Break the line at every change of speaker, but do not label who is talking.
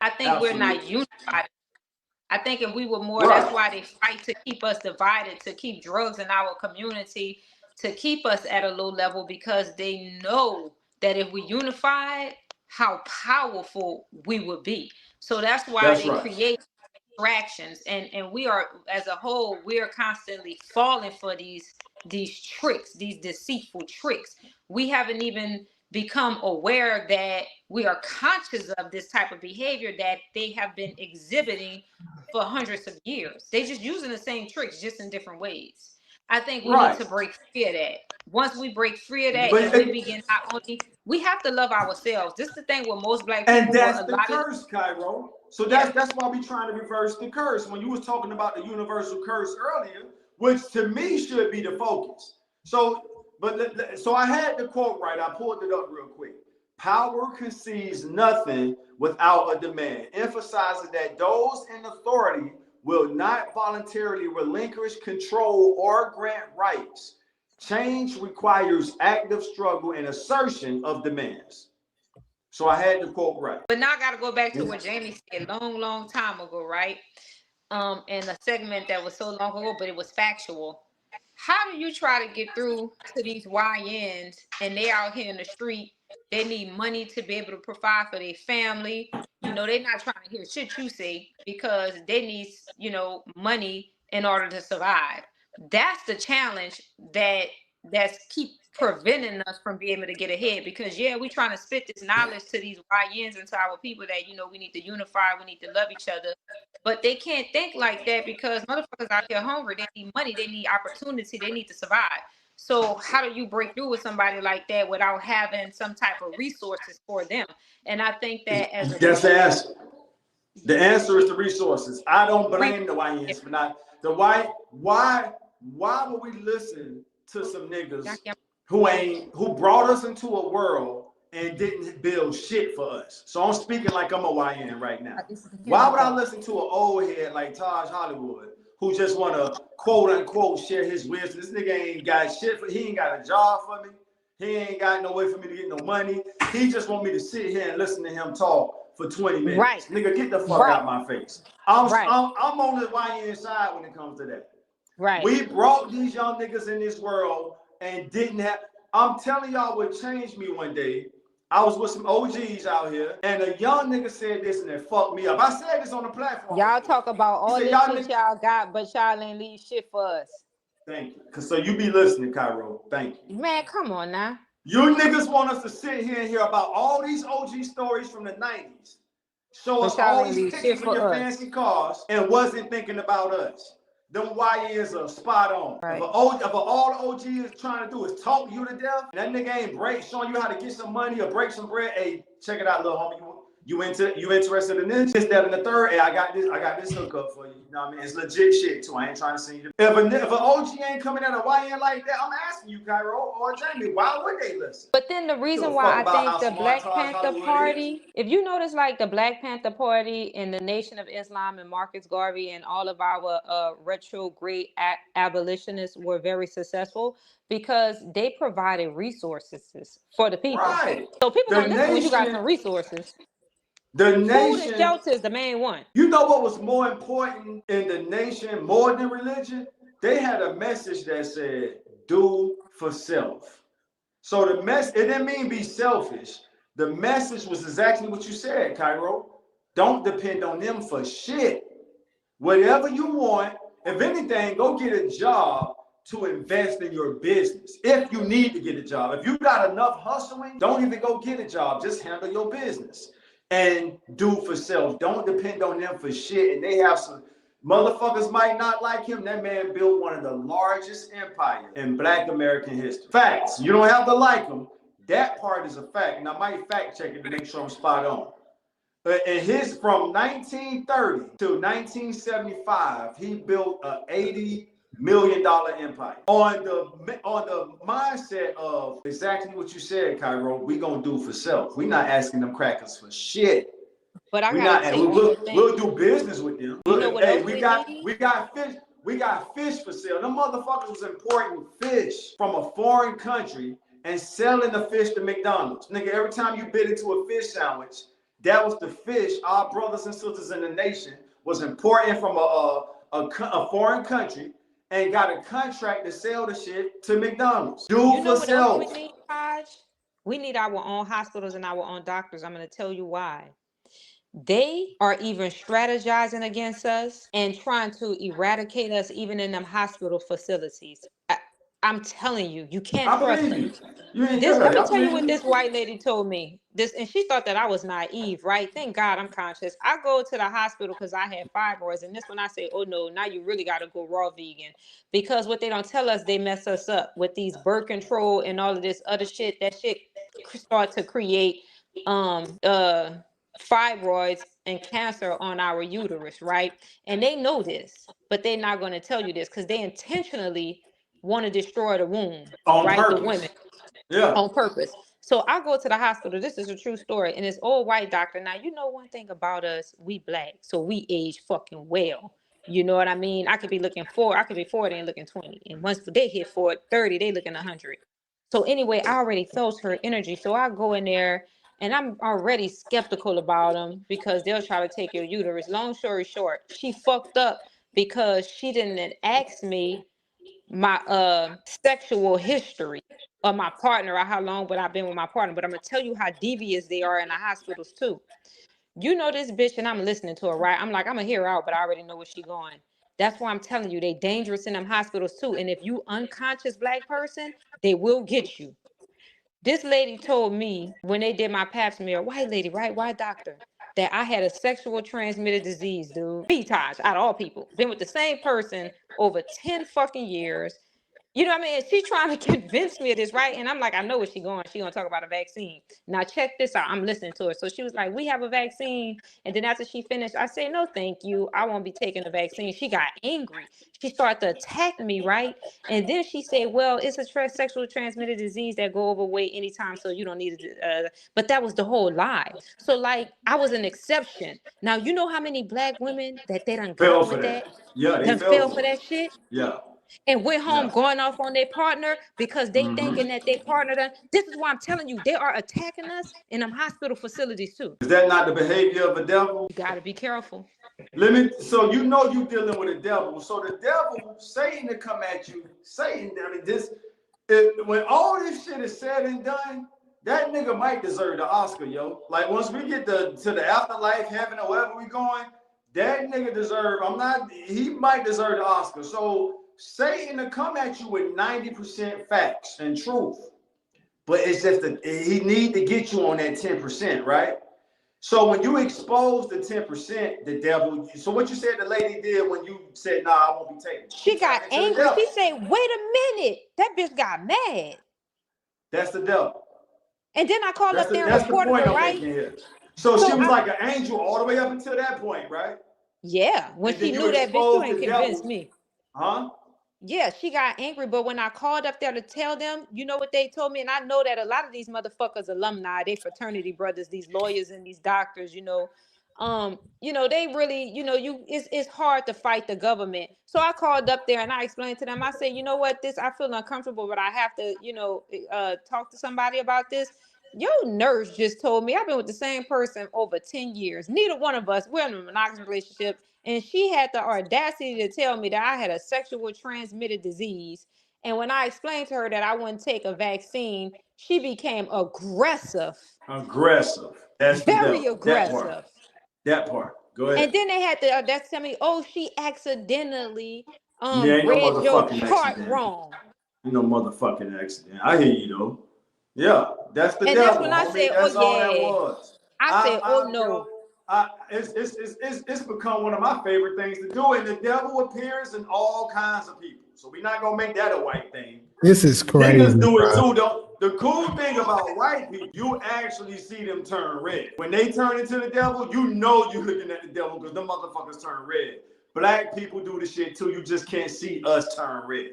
I think we're not
Absolutely.
unified. I think if we were more, that's
Right.
why they fight to keep us divided, to keep drugs in our community, to keep us at a low level, because they know that if we unified, how powerful we would be. So that's why
That's
they
right.
create distractions, and we are, as a whole, we are constantly falling for these tricks, these deceitful tricks. We haven't even become aware that we are conscious of this type of behavior that they have been exhibiting for hundreds of years. They just using the same tricks, just in different ways. I think we need
Right.
to break free of that. Once we break free of that,
But
and we begin, not only, we have to love ourselves. This is the thing with most black
and
people, with
that's
a
the
lot of,
curse, Cairo. So
yeah.
that's why we trying to reverse the curse. When you was talking about the universal curse earlier, which to me should be the focus. So, so I had the quote right. I pulled it up real quick. Power concedes nothing without a demand, emphasizing that those in authority will not voluntarily relinquish control or grant rights. Change requires active struggle and assertion of demands. So I had the quote right.
But now I got to go back to what Jamie said long time ago, right? In a segment that was so long ago, but it was factual. How do you try to get through to these YNs, and they out here in the street? They need money to be able to provide for their family. You know, they're not trying to hear shit you say, because they need, money in order to survive. That's the challenge that's keep preventing us from being able to get ahead. Because yeah, we trying to spit this knowledge to these YNs and to our people that, we need to unify, we need to love each other. But they can't think like that, because motherfuckers out here hungry. They need money, they need opportunity, they need to survive. So how do you break through with somebody like that without having some type of resources for them? And I think that as a
That's the answer. The answer is the resources. I don't
re-
blame the YNs for not the white. Why would we listen to some niggas who brought us into a world and didn't build shit for us? So I'm speaking like I'm a YN right now. Why would I listen to an old head like Taj Hollywood who just want to quote unquote share his wisdom? This nigga ain't got shit for. He ain't got a job for me. He ain't got no way for me to get no money. He just want me to sit here and listen to him talk for 20
right,
minutes. Nigga, get the fuck
right,
out my face. I'm
right,
on the YN side when it comes to that.
right.
We brought these young niggas in this world and didn't have. I'm telling y'all what changed me one day. I was with some OGs out here, and a young nigga said this and it fucked me up. I said this on the platform
Y'all
before.
talk about
He
all
said,
this
y'all
shit
niggas.
y'all got, but y'all ain't leave shit for us.
Thank you. Cause so you be listening, Cairo. Thank you.
Man, come on now.
You niggas want us to sit here and hear about all these OG stories from the 90s. Show us
But y'all
all
ain't
these
leave shit
pictures of
for
your
us.
fancy cars and wasn't thinking about us. Them YNs are spot on.
Right.
If all the OG is trying to do is talk you to death, and that nigga ain't showing you how to get some money or break some bread. Hey, check it out, little homie. You interested in this, that, and the third? Hey, I got this hookup for you. You know what I mean? It's legit shit too. I ain't trying to send you. If an OG ain't coming at a YN like that, I'm asking you, Cairo or Jamie, why would they listen?
But then the
Give a
reason
fuck
why I
about
think
how
the
smart
Black
Taj
Panther
Hollywood is.
Party, if you notice, like the Black Panther Party and the Nation of Islam and Marcus Garvey and all of our retrograde abolitionists were very successful, because they provided resources for the people.
Right.
So people
The
gonna listen when you got some
nation,
resources.
the
Food and
nation,
shelter is the main one.
you know what was more important in the nation more than religion? They had a message that said, do for self. So it didn't mean be selfish. The message was exactly what you said, Cairo. Don't depend on them for shit. Whatever you want, if anything, go get a job to invest in your business. If you need to get a job. If you got enough hustling, don't even go get a job. Just handle your business and do for self. Don't depend on them for shit. And they have some motherfuckers might not like him. That man built one of the largest empires in Black American history. Facts. You don't have to like him. That part is a fact. And I might fact check it to make sure I'm spot on. But in his from 1930 to 1975, he built an $80 million empire. On the mindset of exactly what you said, Cairo, we gonna do for self. We're not asking them crackers for shit.
But I
We
gotta
not.
tell you one more thing.
We'll do business with them.
You know what
Hey,
else
we
they
got
need?
fish. We got fish for sale. Them motherfuckers was importing fish from a foreign country and selling the fish to McDonald's. Nigga, every time you bit into a fish sandwich, That was the fish our brothers and sisters in the nation was importing from a foreign country and got a contract to sell the shit to McDonald's. Do
You know
for
what else we
self.
need, Taj? We need our own hospitals and our own doctors. I'm going to tell you why. They are even strategizing against us and trying to eradicate us even in them hospital facilities. I'm telling you, you can't
I
trust
believe
them.
you. You ain't
This,
good.
let me
I
tell you
believe
what
you.
this white lady told me. This, and she thought that I was naive, right? Thank God I'm conscious. I go to the hospital because I had fibroids, and this when I say, oh no, now you really got to go raw vegan, because what they don't tell us, they mess us up with these birth control and all of this other shit. That shit start to create um uh fibroids and cancer on our uterus, right? And they know this, but they're not going to tell you this because they intentionally want to destroy the womb,
On
right? The
purpose.
women
Yeah.
on purpose. So I go to the hospital. This is a true story. And this old white doctor. Now, you know one thing about us, we black. So we age fucking well. You know what I mean? I could be 40 and looking 20. And once they hit 40, 30, they looking 100. So anyway, I already felt her energy. So I go in there and I'm already skeptical about them because they'll try to take your uterus. Long story short, she fucked up because she didn't ask me my sexual history of my partner or how long would I've been with my partner. But I'm gonna tell you how devious they are in the hospitals too. You know this bitch, and I'm listening to her, right? I'm like, I'm gonna hear her out, but I already know where she going. That's why I'm telling you, they dangerous in them hospitals too. And if you unconscious black person, they will get you. This lady told me when they did my pap smear, white lady, right? White doctor, that I had a sexual transmitted disease, dude. Me, Taj, out of all people, been with the same person over 10 fucking years. You know what I mean? She trying to convince me of this, right? And I'm like, I know where she going. She gonna talk about a vaccine. Now check this out. I'm listening to her. So she was like, we have a vaccine. And then after she finished, I say, no, thank you. I won't be taking the vaccine. She got angry. She started to attack me, right? And then she said, well, it's a sexual transmitted disease that go overweight anytime, so you don't need it. But that was the whole lie. So like, I was an exception. Now, you know how many black women that they done
Fell
got
for
with that?
that. Yeah, they
Done
fell
fell
for
for
it.
that shit?
Yeah.
And went home
Yeah.
going off on their partner because they
Mm-hmm.
thinking that their partner done. This is why I'm telling you, they are attacking us in them hospital facilities too.
Is that not the behavior of a devil?
You got to be careful.
So you know you dealing with a devil. So the devil, Satan to come at you, Satan, I mean, when all this shit is said and done, that nigga might deserve the Oscar, yo. Like once we get to the afterlife, heaven, or wherever we going, that nigga he might deserve the Oscar. So Satan to come at you with 90% facts and truth. But it's just that he need to get you on that 10%, right? So when you expose the 10%, the devil. So what you said the lady did when you said, "Nah, I won't be taking it." She
She got
turned into the
angry.
devil.
She said, wait a minute. That bitch got mad.
That's the devil.
And then I called up there and
That's the
reported
point
her,
I'm
right?
making here. So she
So
was like an angel all the way up until that point, right?
yeah, when
And
she
then you
knew that bitch, you
expose
ain't
the
convinced
devil,
me.
huh?
Yeah, she got angry, but when I called up there to tell them, you know what they told me? And I know that a lot of these motherfuckers, alumni, they fraternity brothers, these lawyers and these doctors, they really, it's hard to fight the government. So I called up there and I explained to them, I said, you know what, I feel uncomfortable, but I have to, talk to somebody about this. Your nurse just told me I've been with the same person over 10 years. Neither one of us, we're in a monogamous relationship. And she had the audacity to tell me that I had a sexual transmitted disease. And when I explained to her that I wouldn't take a vaccine, she became aggressive,
Aggressive. That's the
very
devil. That part.
aggressive.
That part. Go ahead.
And then they had the audacity to tell me, oh, she accidentally
Yeah, ain't no
read your
motherfucking
chart
accident.
wrong.
Ain't no motherfucking accident. I hear you though. Yeah, that's the
And that's
devil,
when I
homie.
said, oh
That's all that
yeah.
was.
I said, oh
Bro,
no.
it's become one of my favorite things to do, and the devil appears in all kinds of people. So we're not gonna make that a white thing.
This is crazy,
Niggas do it
bro.
too, though. The cool thing about white people, you actually see them turn red. When they turn into the devil, you know you're looking at the devil because them motherfuckers turn red. Black people do the shit too. You just can't see us turn red.